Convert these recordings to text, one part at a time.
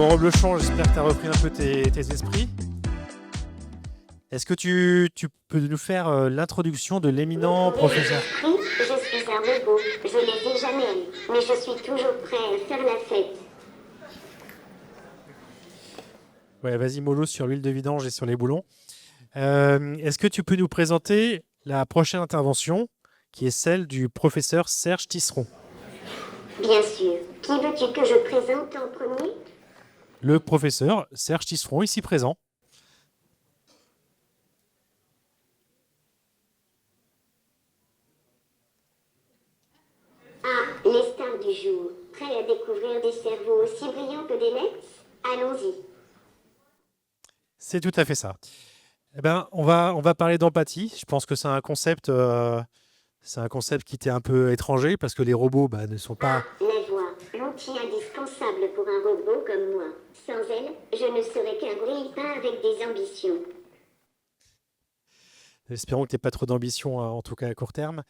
Bon, Reblochon, j'espère que tu as repris un peu tes esprits. Est-ce que tu peux nous faire l'introduction de l'éminent Mes professeur? esprits, je suis un robot. Je les ai jamais eus, mais je suis toujours prêt à faire la fête. Ouais, vas-y, mollo sur l'huile de vidange et sur les boulons. Est-ce que tu peux nous présenter la prochaine intervention, qui est celle du professeur Serge Tisseron? Bien sûr. Qui veux-tu que je présente en premier? Le professeur Serge Tisseron, ici présent. Ah, les stars du jour. Prêts à découvrir des cerveaux aussi brillants que des lettres? Allons-y. C'est tout à fait ça. Eh ben, on va parler d'empathie. Je pense que c'est un concept qui était un peu étranger parce que les robots ne sont Ah, pas. la voix. L'outil indispensable pour un robot comme moi. Sans elle, je ne serais qu'un grille-pain avec des ambitions. Espérons que tu n'aies pas trop d'ambition, en tout cas à court terme.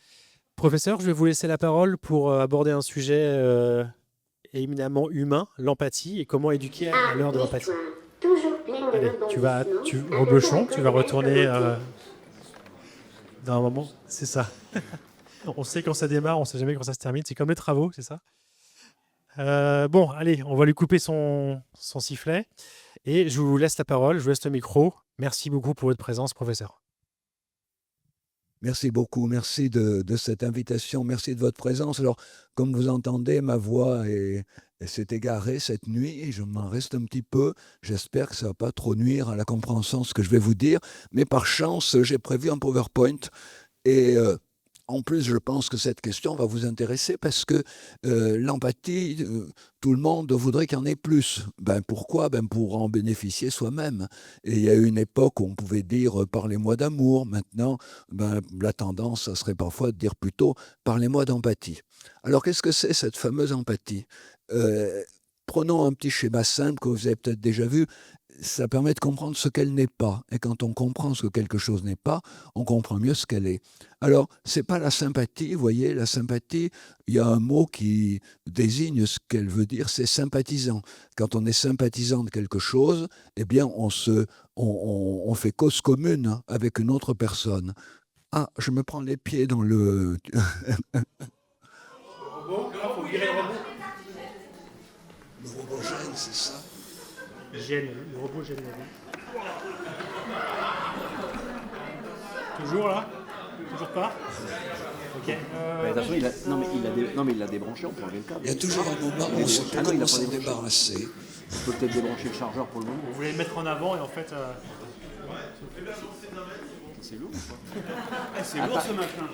Professeur, je vais vous laisser la parole pour aborder un sujet éminemment humain, l'empathie et comment éduquer à Ah, l'heure de l'empathie. l'histoire. Toujours pleine de Allez, rebondissements. Un peu Reblochon, tu vas caracol comme retourner au thé. dans un moment. C'est ça. On sait quand ça démarre, on sait jamais quand ça se termine. C'est comme les travaux, c'est ça. Bon, allez, on va lui couper son sifflet et je vous laisse la parole, je vous laisse le micro. Merci beaucoup pour votre présence, professeur. Merci beaucoup, merci de cette invitation, merci de votre présence. Alors, comme vous entendez, ma voix s'est égarée cette nuit, et je m'en reste un petit peu. J'espère que ça ne va pas trop nuire à la compréhension de ce que je vais vous dire. Mais par chance, j'ai prévu un PowerPoint. Et en plus, je pense que cette question va vous intéresser parce que l'empathie, tout le monde voudrait qu'il y en ait plus. Ben, pourquoi? Ben, pour en bénéficier soi-même. Et il y a eu une époque où on pouvait dire parlez-moi d'amour. Maintenant, ben, la tendance, ça serait parfois de dire plutôt parlez-moi d'empathie. Alors, qu'est-ce que c'est cette fameuse empathie? Euh, Prenons un petit schéma simple que vous avez peut-être déjà vu. Ça permet de comprendre ce qu'elle n'est pas. Et quand on comprend ce que quelque chose n'est pas, on comprend mieux ce qu'elle est. Alors, c'est pas la sympathie, vous voyez, la sympathie, il y a un mot qui désigne ce qu'elle veut dire, c'est sympathisant. Quand on est sympathisant de quelque chose, eh bien, on fait cause commune avec une autre personne. Ah, je me prends les pieds dans le... Le robot, là, faut virer le robot. Le robogène, c'est ça? Gêne, le robot gêne la vie. Toujours là? Toujours pas? Ok. Mais de toute façon, non, mais il l'a débranché, on peut enlever le câble. Il y a toujours un moment où on ne sait plus Ah non, il comment a pas s'en débranché. débarrasser. On peut peut-être débrancher le chargeur pour le moment. Vous voulez le mettre en avant et en fait. C'est lourd ou pas? C'est lourd ce machin.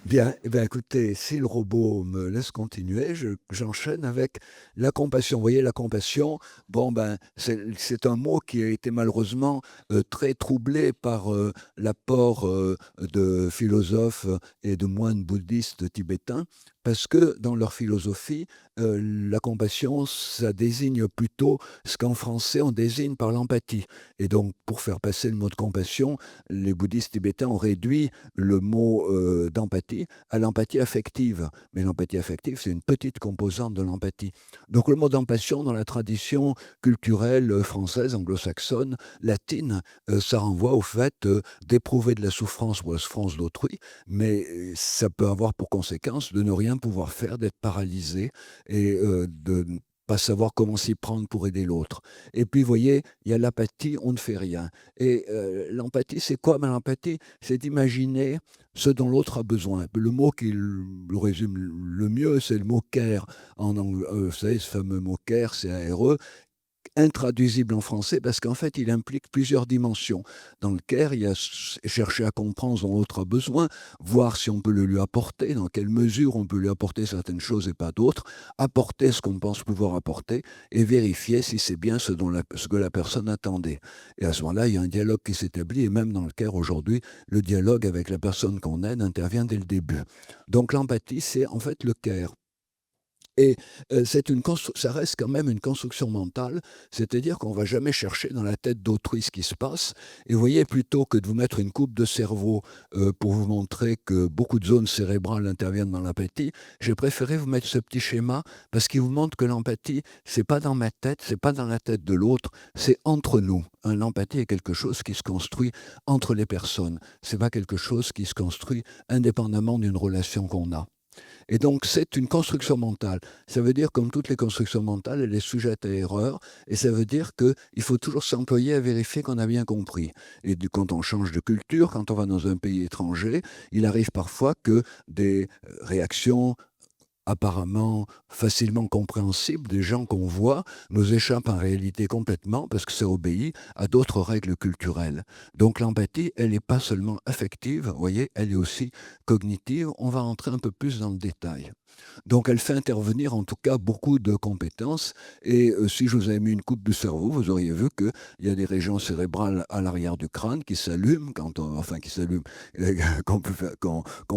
Bien, eh bien, écoutez, si le robot me laisse continuer, j'enchaîne avec la compassion. Vous voyez, la compassion, bon, ben, c'est un mot qui a été malheureusement très troublé par l'apport de philosophes et de moines bouddhistes tibétains, parce que dans leur philosophie, la compassion, ça désigne plutôt ce qu'en français on désigne par l'empathie. Et donc, pour faire passer le mot de compassion, les bouddhistes tibétains ont réduit le mot d'empathie à l'empathie affective. Mais l'empathie affective, c'est une petite composante de l'empathie. Donc le mot d'empathie dans la tradition culturelle française, anglo-saxonne, latine, ça renvoie au fait d'éprouver de la souffrance ou la souffrance d'autrui, mais ça peut avoir pour conséquence de ne rien pouvoir faire, d'être paralysé et de ne pas savoir comment s'y prendre pour aider l'autre. Et puis, vous voyez, il y a l'apathie, on ne fait rien. Et l'empathie, c'est quoi? Ben, l'empathie, c'est d'imaginer ce dont l'autre a besoin. Le mot qui le résume le mieux, c'est le mot care. Vous savez, ce fameux mot care, C-A-R-E, intraduisible en français parce qu'en fait, il implique plusieurs dimensions. Dans le care, il y a chercher à comprendre ce dont l'autre a besoin, voir si on peut le lui apporter, dans quelle mesure on peut lui apporter certaines choses et pas d'autres, apporter ce qu'on pense pouvoir apporter et vérifier si c'est bien ce que la personne attendait. Et à ce moment-là, il y a un dialogue qui s'établit et même dans le care aujourd'hui, le dialogue avec la personne qu'on aide intervient dès le début. Donc l'empathie, c'est en fait le care. Et ça reste quand même une construction mentale, c'est-à-dire qu'on ne va jamais chercher dans la tête d'autrui ce qui se passe. Et vous voyez, plutôt que de vous mettre une coupe de cerveau pour vous montrer que beaucoup de zones cérébrales interviennent dans l'empathie, j'ai préféré vous mettre ce petit schéma parce qu'il vous montre que l'empathie, c'est pas dans ma tête, c'est pas dans la tête de l'autre, c'est entre nous. Hein, l'empathie est quelque chose qui se construit entre les personnes. C'est pas quelque chose qui se construit indépendamment d'une relation qu'on a. Et donc, c'est une construction mentale. Ça veut dire, comme toutes les constructions mentales, elle est sujette à erreur. Et ça veut dire qu'il faut toujours s'employer à vérifier qu'on a bien compris. Et quand on change de culture, quand on va dans un pays étranger, il arrive parfois que des réactions apparemment facilement compréhensibles des gens qu'on voit nous échappent en réalité complètement parce que ça obéit à d'autres règles culturelles. Donc l'empathie, elle n'est pas seulement affective, vous voyez, elle est aussi cognitive. On va entrer un peu plus dans le détail. Donc elle fait intervenir en tout cas beaucoup de compétences et si je vous avais mis une coupe du cerveau, vous auriez vu qu'il y a des régions cérébrales à l'arrière du crâne qui s'allument, qu'on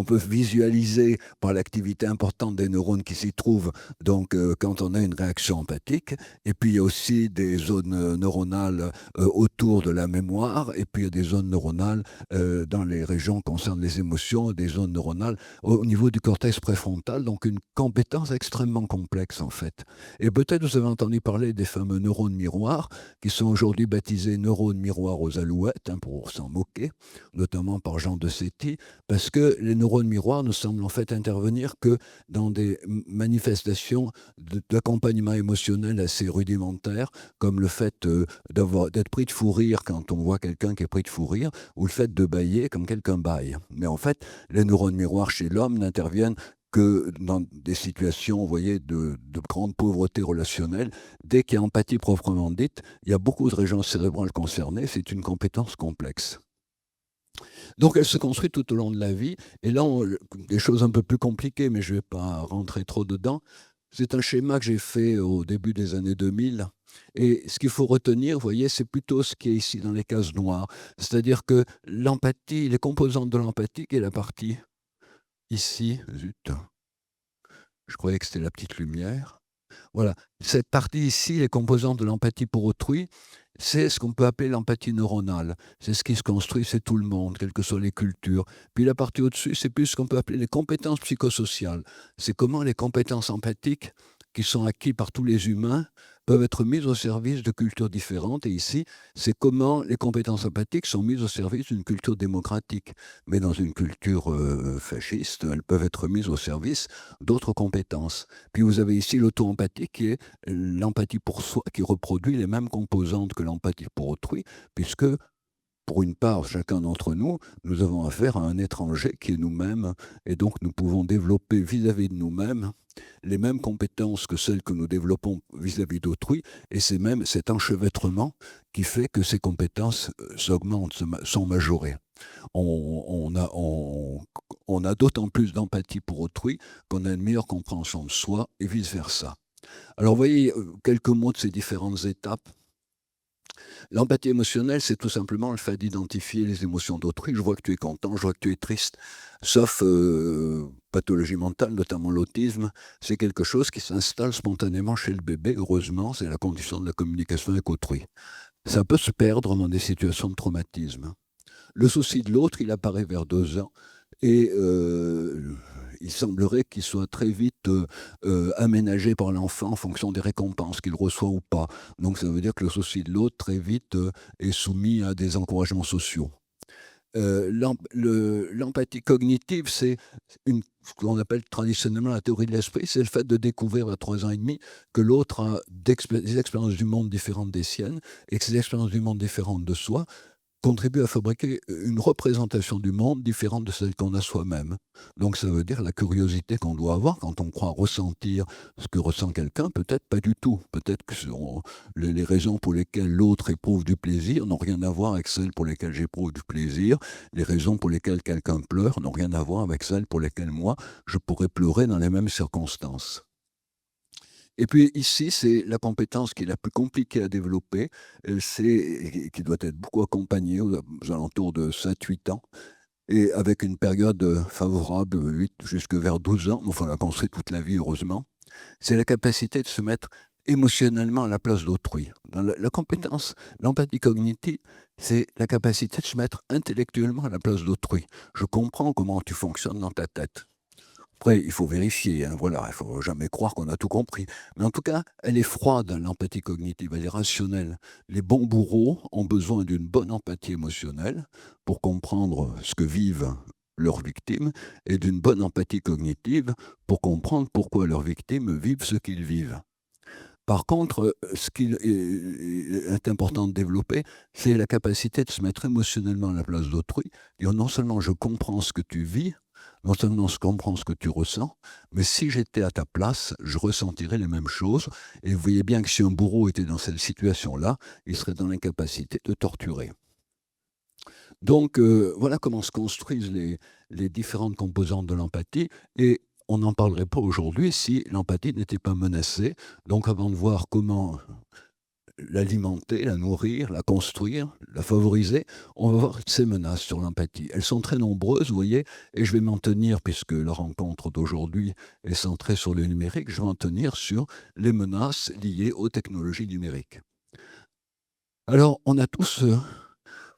peut visualiser par l'activité importante des neurones qui s'y trouvent, donc quand on a une réaction empathique. Et puis il y a aussi des zones neuronales autour de la mémoire, et puis il y a des zones neuronales dans les régions concernant les émotions, des zones neuronales au niveau du cortex préfrontal, donc une compétence extrêmement complexe en fait. Et peut-être vous avez entendu parler des fameux neurones miroirs, qui sont aujourd'hui baptisés neurones miroirs aux alouettes, hein, pour s'en moquer, notamment par Jean de Séti, parce que les neurones miroirs ne semblent en fait intervenir que dans des manifestations d'accompagnement émotionnel assez rudimentaires, comme le fait d'être pris de fou rire quand on voit quelqu'un qui est pris de fou rire, ou le fait de bâiller comme quelqu'un bâille. Mais en fait, les neurones miroirs chez l'homme n'interviennent que dans des situations, vous voyez, de grande pauvreté relationnelle. Dès qu'il y a empathie proprement dite, il y a beaucoup de régions cérébrales concernées. C'est une compétence complexe. Donc elle se construit tout au long de la vie. Et là, des choses un peu plus compliquées, mais je ne vais pas rentrer trop dedans. C'est un schéma que j'ai fait au début des années 2000. Et ce qu'il faut retenir, vous voyez, c'est plutôt ce qui est ici dans les cases noires. C'est-à-dire que l'empathie, les composantes de l'empathie, qui est la partie ici, zut, je croyais que c'était la petite lumière. Voilà, cette partie ici, les composantes de l'empathie pour autrui, c'est ce qu'on peut appeler l'empathie neuronale. C'est ce qui se construit, c'est tout le monde, quelles que soient les cultures. Puis la partie au-dessus, c'est plus ce qu'on peut appeler les compétences psychosociales. C'est comment les compétences empathiques, qui sont acquises par tous les humains, peuvent être mises au service de cultures différentes. Et ici, c'est comment les compétences empathiques sont mises au service d'une culture démocratique. Mais dans une culture fasciste, elles peuvent être mises au service d'autres compétences. Puis vous avez ici l'auto-empathie, qui est l'empathie pour soi, qui reproduit les mêmes composantes que l'empathie pour autrui, puisque pour une part, chacun d'entre nous, nous avons affaire à un étranger qui est nous-mêmes, et donc nous pouvons développer vis-à-vis de nous-mêmes les mêmes compétences que celles que nous développons vis-à-vis d'autrui, et c'est même cet enchevêtrement qui fait que ces compétences s'augmentent, sont majorées. On a d'autant plus d'empathie pour autrui qu'on a une meilleure compréhension de soi, et vice-versa. Alors vous voyez, quelques mots de ces différentes étapes. L'empathie émotionnelle, c'est tout simplement le fait d'identifier les émotions d'autrui. Je vois que tu es content, je vois que tu es triste. Sauf pathologie mentale, notamment l'autisme, c'est quelque chose qui s'installe spontanément chez le bébé. Heureusement, c'est la condition de la communication avec autrui. Ça peut se perdre dans des situations de traumatisme. Le souci de l'autre, il apparaît vers 2 ans. Et il semblerait qu'il soit très vite aménagé par l'enfant en fonction des récompenses qu'il reçoit ou pas. Donc ça veut dire que le souci de l'autre, très vite, est soumis à des encouragements sociaux. L'empathie cognitive, c'est ce qu'on appelle traditionnellement la théorie de l'esprit, c'est le fait de découvrir à 3 ans et demi que l'autre a des expériences du monde différentes des siennes, et que ces expériences du monde différentes de soi contribue à fabriquer une représentation du monde différente de celle qu'on a soi-même. Donc ça veut dire la curiosité qu'on doit avoir quand on croit ressentir ce que ressent quelqu'un, peut-être pas du tout. Peut-être que les raisons pour lesquelles l'autre éprouve du plaisir n'ont rien à voir avec celles pour lesquelles j'éprouve du plaisir. Les raisons pour lesquelles quelqu'un pleure n'ont rien à voir avec celles pour lesquelles moi, je pourrais pleurer dans les mêmes circonstances. Et puis ici, c'est la compétence qui est la plus compliquée à développer, qui doit être beaucoup accompagnée aux alentours de 7-8 ans, et avec une période favorable, 8 jusque vers 12 ans, enfin on l'a construit toute la vie heureusement. c'est la capacité de se mettre émotionnellement à la place d'autrui. Dans la compétence, l'empathie cognitive, c'est la capacité de se mettre intellectuellement à la place d'autrui. Je comprends comment tu fonctionnes dans ta tête. Après, il faut vérifier, hein, voilà, il ne faut jamais croire qu'on a tout compris. Mais en tout cas, elle est froide, l'empathie cognitive, elle est rationnelle. Les bons bourreaux ont besoin d'une bonne empathie émotionnelle pour comprendre ce que vivent leurs victimes et d'une bonne empathie cognitive pour comprendre pourquoi leurs victimes vivent ce qu'ils vivent. Par contre, ce qui est important de développer, c'est la capacité de se mettre émotionnellement à la place d'autrui. Dire non seulement je comprends ce que tu vis, non seulement je comprends ce que tu ressens, mais si j'étais à ta place, je ressentirais les mêmes choses. Et vous voyez bien que si un bourreau était dans cette situation-là, il serait dans l'incapacité de torturer. Donc, voilà comment se construisent les différentes composantes de l'empathie. Et on n'en parlerait pas aujourd'hui si l'empathie n'était pas menacée. Donc, avant de voir comment l'alimenter, la nourrir, la construire, la favoriser, on va voir ces menaces sur l'empathie. Elles sont très nombreuses, vous voyez, et je vais m'en tenir, puisque la rencontre d'aujourd'hui est centrée sur le numérique, je vais m'en tenir sur les menaces liées aux technologies numériques. Alors, on a tous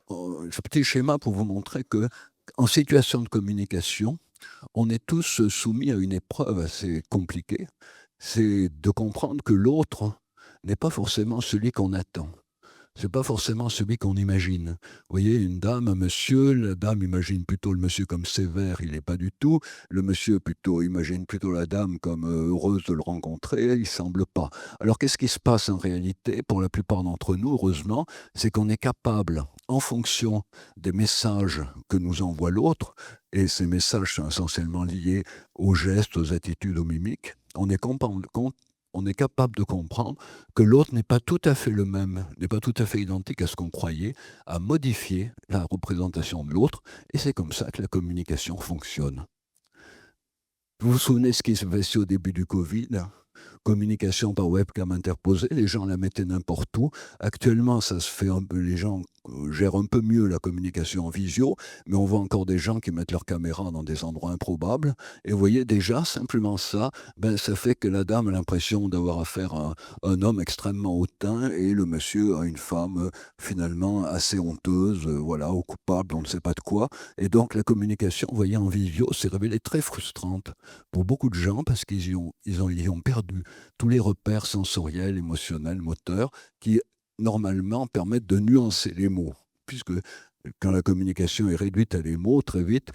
ce petit schéma pour vous montrer qu'en situation de communication, on est tous soumis à une épreuve assez compliquée, c'est de comprendre que l'autre n'est pas forcément celui qu'on attend. C'est pas forcément celui qu'on imagine. Vous voyez, une dame, un monsieur, la dame imagine plutôt le monsieur comme sévère, il n'est pas du tout. Le monsieur imagine plutôt la dame comme heureuse de le rencontrer, il semble pas. Alors qu'est-ce qui se passe en réalité pour la plupart d'entre nous, heureusement, c'est qu'on est capable, en fonction des messages que nous envoie l'autre, et ces messages sont essentiellement liés aux gestes, aux attitudes, aux mimiques, on est capable de comprendre que l'autre n'est pas tout à fait le même, n'est pas tout à fait identique à ce qu'on croyait, à modifier la représentation de l'autre, et c'est comme ça que la communication fonctionne. Vous vous souvenez ce qui s'est passé au début du Covid ? Communication par webcam interposée, les gens la mettaient n'importe où. Actuellement, ça se fait un peu, les gens gèrent un peu mieux la communication en visio, mais on voit encore des gens qui mettent leur caméra dans des endroits improbables. Et vous voyez déjà, simplement ça, ça fait que la dame a l'impression d'avoir affaire à un homme extrêmement hautain et le monsieur a une femme finalement assez honteuse, voilà, ou coupable, on ne sait pas de quoi. Et donc la communication, vous voyez, en visio, s'est révélée très frustrante pour beaucoup de gens parce qu'ils y ont perdu tous les repères sensoriels, émotionnels, moteurs qui, normalement, permettent de nuancer les mots. Puisque quand la communication est réduite à des mots, très vite,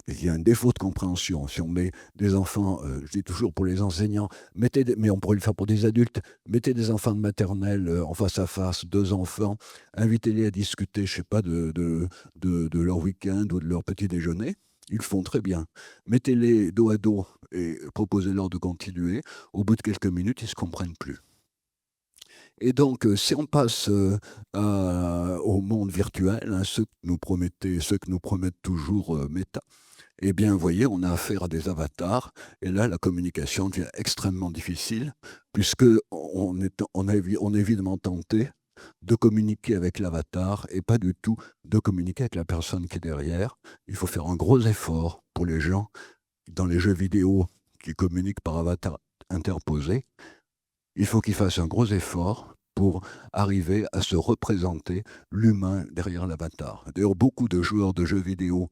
il y a un défaut de compréhension. Si on met des enfants, je dis toujours pour les enseignants, mais on pourrait le faire pour des adultes, mettez des enfants de maternelle en face à face, 2 enfants, invitez-les à discuter, je ne sais pas, de leur week-end ou de leur petit déjeuner. Ils le font très bien. Mettez-les dos à dos et proposez-leur de continuer. Au bout de quelques minutes, ils ne se comprennent plus. Et donc, si on passe au monde virtuel, hein, ceux que nous promettent toujours Meta, eh bien, vous voyez, on a affaire à des avatars. Et là, la communication devient extrêmement difficile, puisqu'on est évidemment tenté de communiquer avec l'avatar et pas du tout de communiquer avec la personne qui est derrière. Il faut faire un gros effort pour les gens dans les jeux vidéo qui communiquent par avatar interposé. Il faut qu'ils fassent un gros effort pour arriver à se représenter l'humain derrière l'avatar. D'ailleurs, beaucoup de joueurs de jeux vidéo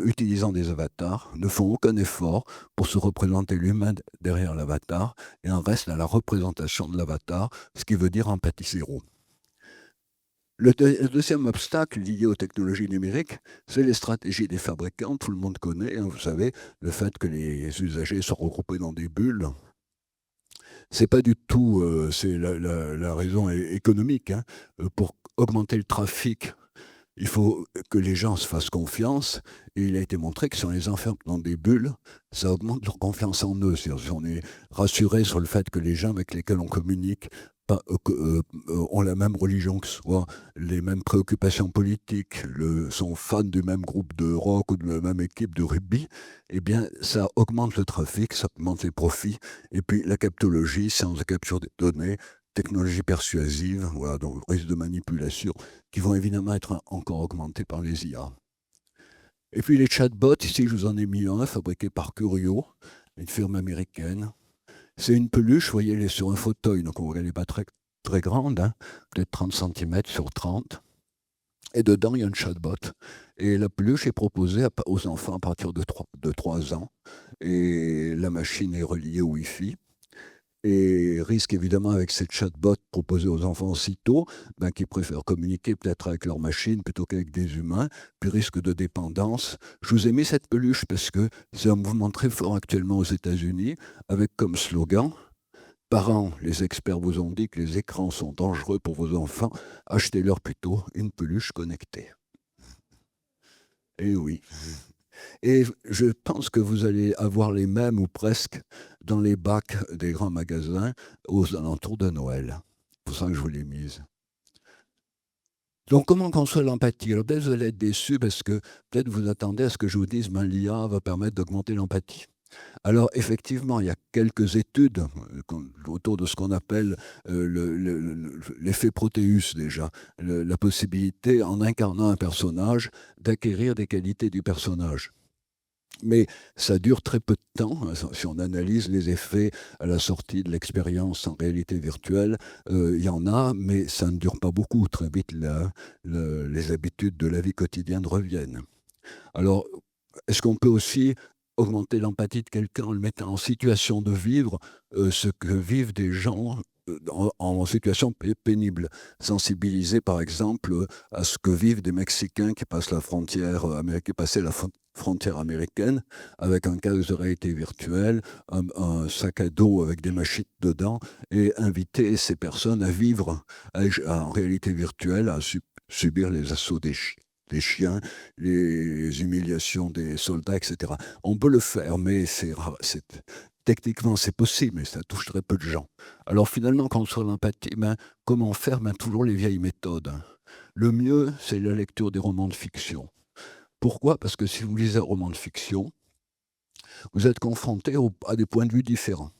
utilisant des avatars ne font aucun effort pour se représenter l'humain derrière l'avatar et en reste à la représentation de l'avatar, ce qui veut dire empathie zéro. Le deuxième obstacle lié aux technologies numériques, c'est les stratégies des fabricants. Tout le monde connaît, hein, vous savez, le fait que les usagers soient regroupés dans des bulles. C'est pas du tout, c'est la raison économique. Hein. Pour augmenter le trafic, il faut que les gens se fassent confiance. Et il a été montré que si on les enferme dans des bulles, ça augmente leur confiance en eux. C'est-à-dire si on est rassuré sur le fait que les gens avec lesquels on communique ont la même religion que soi, les mêmes préoccupations politiques, sont fans du même groupe de rock ou de la même équipe de rugby, eh bien, ça augmente le trafic, ça augmente les profits. Et puis, la captologie, séance de capture des données, technologie persuasive, voilà, donc risque de manipulation, qui vont évidemment être encore augmentés par les IA. Et puis, les chatbots, ici, je vous en ai mis un, fabriqué par Curio, une firme américaine. C'est une peluche, vous voyez, elle est sur un fauteuil, donc elle n'est pas très, très grande, hein, peut-être 30 cm sur 30. Et dedans, il y a une chatbot. Et la peluche est proposée aux enfants à partir de 3 ans. Et la machine est reliée au Wi-Fi. Et risque évidemment avec cette chatbot proposée aux enfants aussitôt, qui préfèrent communiquer peut-être avec leur machine plutôt qu'avec des humains, puis risque de dépendance. Je vous ai mis cette peluche parce que c'est un mouvement très fort actuellement aux États-Unis, avec comme slogan: parents, les experts vous ont dit que les écrans sont dangereux pour vos enfants, achetez-leur plutôt une peluche connectée. Et oui. Et je pense que vous allez avoir les mêmes ou presque dans les bacs des grands magasins aux alentours de Noël. C'est pour ça que je vous l'ai mise. Donc, comment construire l'empathie? Alors, peut-être vous allez être déçus parce que peut-être vous attendez à ce que je vous dise l'IA va permettre d'augmenter l'empathie. Alors, effectivement, il y a quelques études autour de ce qu'on appelle l'effet Proteus, déjà. La possibilité, en incarnant un personnage, d'acquérir des qualités du personnage. Mais ça dure très peu de temps. Si on analyse les effets à la sortie de l'expérience en réalité virtuelle, il y en a, mais ça ne dure pas beaucoup. Très vite, les habitudes de la vie quotidienne reviennent. Alors, est-ce qu'on peut aussi augmenter l'empathie de quelqu'un en le mettant en situation de vivre ce que vivent des gens en situation pénible, sensibiliser par exemple à ce que vivent des Mexicains qui passent la frontière frontière américaine avec un casque de réalité virtuelle, un sac à dos avec des machines dedans, et inviter ces personnes à vivre en réalité virtuelle, à subir les assauts des chiens, les humiliations des soldats, etc. On peut le faire, mais techniquement c'est possible, mais ça touche très peu de gens. Alors finalement, quand on sur l'empathie, comment faire? Toujours les vieilles méthodes. Le mieux, c'est la lecture des romans de fiction. Pourquoi? Parce que si vous lisez un roman de fiction, vous êtes confronté à des points de vue différents.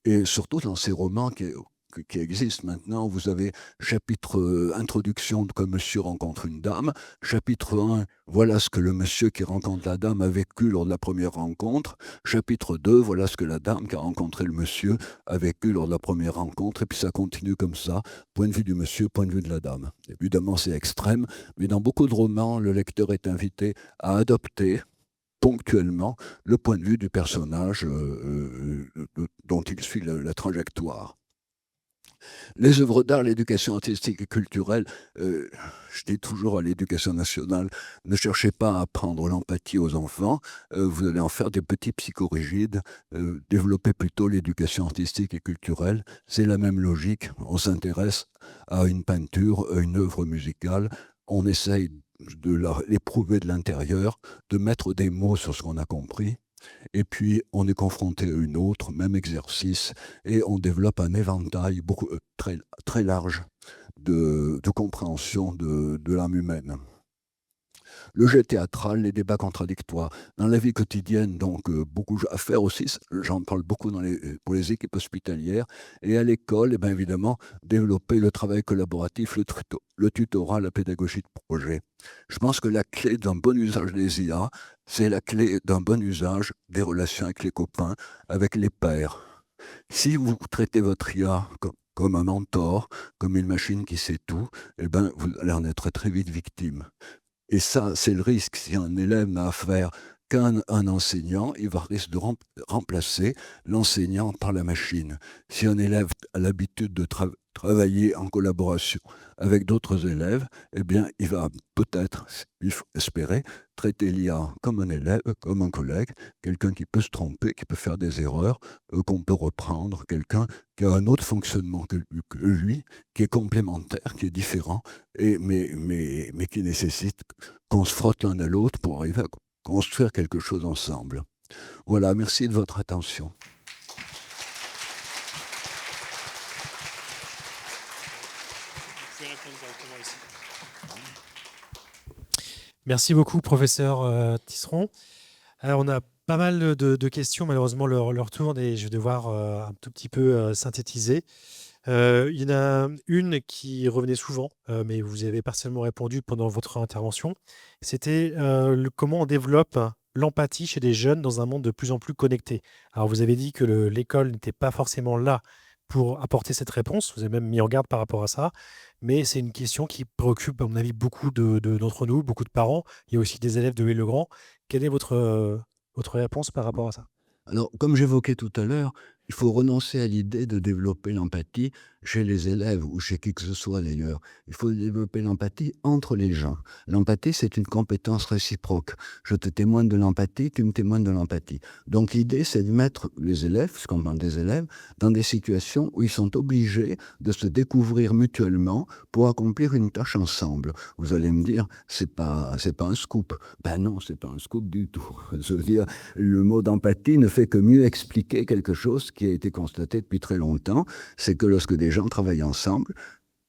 Et surtout dans ces romans qui existent maintenant, vous avez chapitre introduction quand monsieur rencontre une dame, chapitre 1, voilà ce que le monsieur qui rencontre la dame a vécu lors de la première rencontre, chapitre 2, voilà ce que la dame qui a rencontré le monsieur a vécu lors de la première rencontre, et puis ça continue comme ça, point de vue du monsieur, point de vue de la dame. Évidemment, c'est extrême, mais dans beaucoup de romans, le lecteur est invité à adopter ponctuellement le point de vue du personnage dont il suit la trajectoire. Les œuvres d'art, l'éducation artistique et culturelle, je dis toujours à l'éducation nationale, ne cherchez pas à apprendre l'empathie aux enfants, vous allez en faire des petits psychorigides, développez plutôt l'éducation artistique et culturelle, c'est la même logique, on s'intéresse à une peinture, à une œuvre musicale, on essaye de l'éprouver de l'intérieur, de mettre des mots sur ce qu'on a compris, et puis on est confronté à une autre, même exercice, et on développe un éventail très, très large de compréhension de l'âme humaine. Le jet théâtral, les débats contradictoires. Dans la vie quotidienne, donc, beaucoup à faire aussi, j'en parle beaucoup pour les équipes hospitalières, et à l'école, évidemment, développer le travail collaboratif, le tutorat, la pédagogie de projet. Je pense que la clé d'un bon usage des IA, c'est la clé d'un bon usage des relations avec les copains, avec les pairs. Si vous traitez votre IA comme un mentor, comme une machine qui sait tout, vous allez en être très vite victime. Et ça, c'est le risque. Si un élève n'a affaire qu'un enseignant, il va risquer de remplacer l'enseignant par la machine. Si un élève a l'habitude de travailler en collaboration avec d'autres élèves, il va peut-être, il faut espérer, traiter l'IA comme un élève, comme un collègue, quelqu'un qui peut se tromper, qui peut faire des erreurs, qu'on peut reprendre, quelqu'un qui a un autre fonctionnement que lui, qui est complémentaire, qui est différent, mais qui nécessite qu'on se frotte l'un à l'autre pour arriver à construire quelque chose ensemble. Voilà, merci de votre attention. Merci beaucoup, professeur Tisseron. Alors, on a pas mal de questions, malheureusement, leur tourne, et je vais devoir un tout petit peu synthétiser. Il y en a une qui revenait souvent, mais vous avez partiellement répondu pendant votre intervention. C'était comment on développe l'empathie chez les jeunes dans un monde de plus en plus connecté? Alors, vous avez dit que l'école n'était pas forcément là pour apporter cette réponse. Vous avez même mis en garde par rapport à ça. Mais c'est une question qui préoccupe, à mon avis, beaucoup d'entre nous, beaucoup de parents. Il y a aussi des élèves de Louis-le-Grand. Quelle est votre réponse par rapport à ça? Alors, comme j'évoquais tout à l'heure, il faut renoncer à l'idée de développer l'empathie chez les élèves ou chez qui que ce soit d'ailleurs. Il faut développer l'empathie entre les gens. L'empathie, c'est une compétence réciproque. Je te témoigne de l'empathie, tu me témoignes de l'empathie. Donc l'idée, c'est de mettre les élèves, ce qu'on parle des élèves, dans des situations où ils sont obligés de se découvrir mutuellement pour accomplir une tâche ensemble. Vous allez me dire, c'est pas un scoop. Ben non, c'est pas un scoop du tout. Je veux dire, le mot d'empathie ne fait que mieux expliquer quelque chose qui a été constaté depuis très longtemps, c'est que lorsque des gens travaillent ensemble,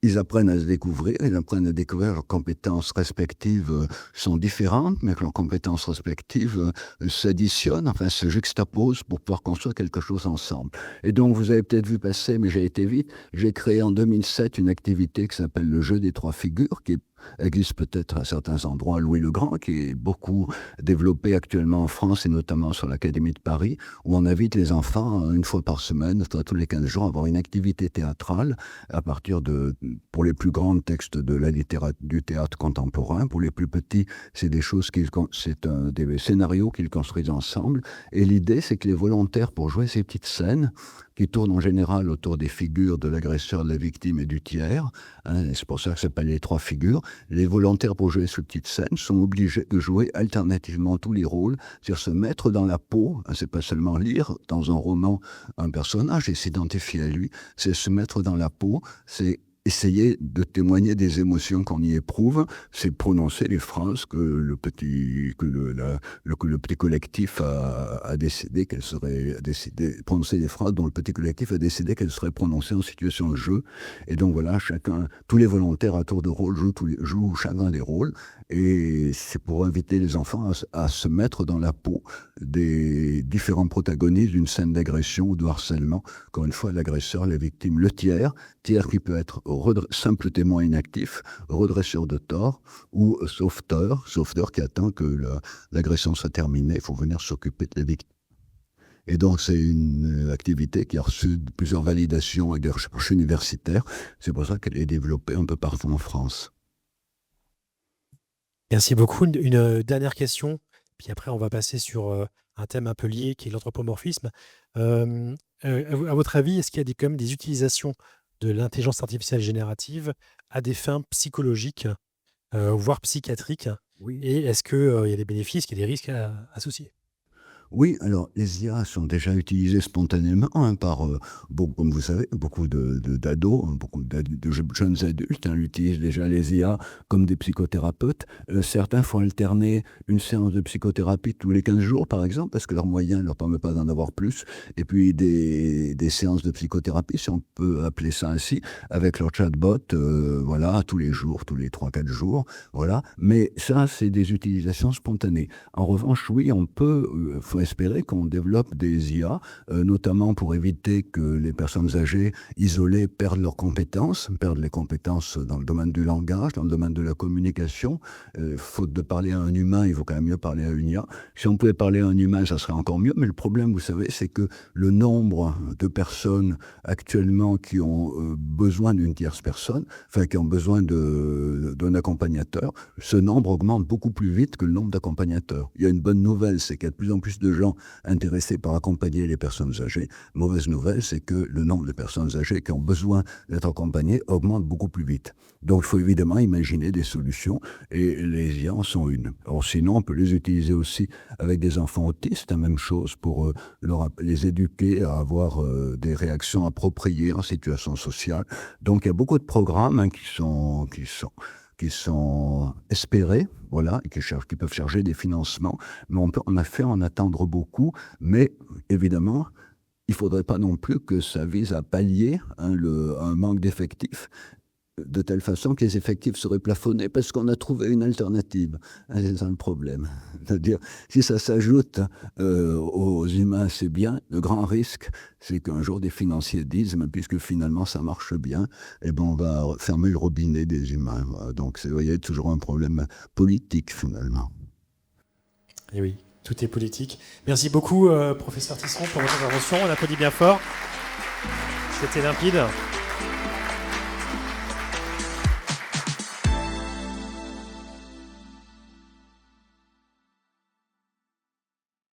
ils apprennent à se découvrir, ils apprennent à découvrir leurs compétences respectives sont différentes, mais que leurs compétences respectives s'additionnent, enfin se juxtaposent pour pouvoir construire quelque chose ensemble. Et donc, vous avez peut-être vu passer, mais j'ai été vite, j'ai créé en 2007 une activité qui s'appelle le jeu des 3 figures, qui existe peut-être à certains endroits, Louis-le-Grand, qui est beaucoup développé actuellement en France et notamment sur l'Académie de Paris, où on invite les enfants une fois par semaine, tous les 15 jours, à avoir une activité théâtrale à partir de, pour les plus grands textes de la du théâtre contemporain. Pour les plus petits, c'est des des scénarios qu'ils construisent ensemble. Et l'idée, c'est que les volontaires, pour jouer ces petites scènes, qui tournent en général autour des figures de l'agresseur, de la victime et du tiers, c'est pour ça que ça s'appelle les 3 figures, les volontaires pour jouer ces petites scènes sont obligés de jouer alternativement tous les rôles, c'est-à-dire se mettre dans la peau, c'est pas seulement lire dans un roman un personnage et s'identifier à lui, c'est se mettre dans la peau, c'est essayer de témoigner des émotions qu'on y éprouve, c'est prononcer les phrases que le petit collectif a décidé qu'elles seraient prononcer les phrases dont le petit collectif a décidé qu'elles seraient prononcées en situation de jeu. Et donc voilà, tous les volontaires à tour de rôle jouent chacun des rôles, et c'est pour inviter les enfants à se mettre dans la peau des différents protagonistes d'une scène d'agression ou de harcèlement. Encore une fois, l'agresseur, la victime, le tiers qui peut être simple témoin inactif, redresseur de tort ou sauveteur qui attend que l'agression soit terminée, il faut venir s'occuper de la victime. Et donc c'est une activité qui a reçu plusieurs validations avec des recherches universitaires, c'est pour ça qu'elle est développée un peu partout en France. Merci beaucoup. Une dernière question, puis après on va passer sur un thème un peu lié qui est l'anthropomorphisme. À votre avis, est-ce qu'il y a quand même des utilisations de l'intelligence artificielle générative à des fins psychologiques, voire psychiatriques? Oui. Et est-ce qu'il y a des bénéfices, qu'il y a des risques associés? Oui, alors les IA sont déjà utilisées spontanément par, comme vous savez, beaucoup d'ados, beaucoup de jeunes adultes utilisent déjà les IA comme des psychothérapeutes. Certains font alterner une séance de psychothérapie tous les 15 jours, par exemple, parce que leurs moyens ne leur permettent pas d'en avoir plus. Et puis des séances de psychothérapie, si on peut appeler ça ainsi, avec leur chatbot, voilà, tous les jours, tous les 3-4 jours, voilà. Mais ça, c'est des utilisations spontanées. En revanche, oui, on peut, faut espérer qu'on développe des IA, notamment pour éviter que les personnes âgées isolées perdent leurs compétences, perdent les compétences dans le domaine du langage, dans le domaine de la communication. Faute de parler à un humain, il vaut quand même mieux parler à une IA. Si on pouvait parler à un humain, ça serait encore mieux, mais le problème, vous savez, c'est que le nombre de personnes actuellement qui ont besoin d'une tierce personne, enfin qui ont besoin d'un accompagnateur, ce nombre augmente beaucoup plus vite que le nombre d'accompagnateurs. Il y a une bonne nouvelle, c'est qu'il y a de plus en plus de gens intéressés par accompagner les personnes âgées. Mauvaise nouvelle, c'est que le nombre de personnes âgées qui ont besoin d'être accompagnées augmente beaucoup plus vite. Donc il faut évidemment imaginer des solutions, et les IA en sont une. Alors sinon, on peut les utiliser aussi avec des enfants autistes, la même chose, pour les éduquer à avoir des réactions appropriées en situation sociale. Donc il y a beaucoup de programmes qui sont espérés, voilà, et qui peuvent charger des financements, mais on peut en effet en attendre beaucoup, mais évidemment, il ne faudrait pas non plus que ça vise à pallier un manque d'effectifs, de telle façon que les effectifs seraient plafonnés parce qu'on a trouvé une alternative. C'est ça le problème. C'est-à-dire, si ça s'ajoute aux humains, c'est bien. Le grand risque, c'est qu'un jour des financiers disent, mais puisque finalement ça marche bien, eh ben on va fermer le robinet des humains. Voilà. Donc, vous voyez, toujours un problème politique finalement. Et oui. Tout est politique. Merci beaucoup, professeur Tisserand, pour votre intervention. On applaudit bien fort. C'était limpide.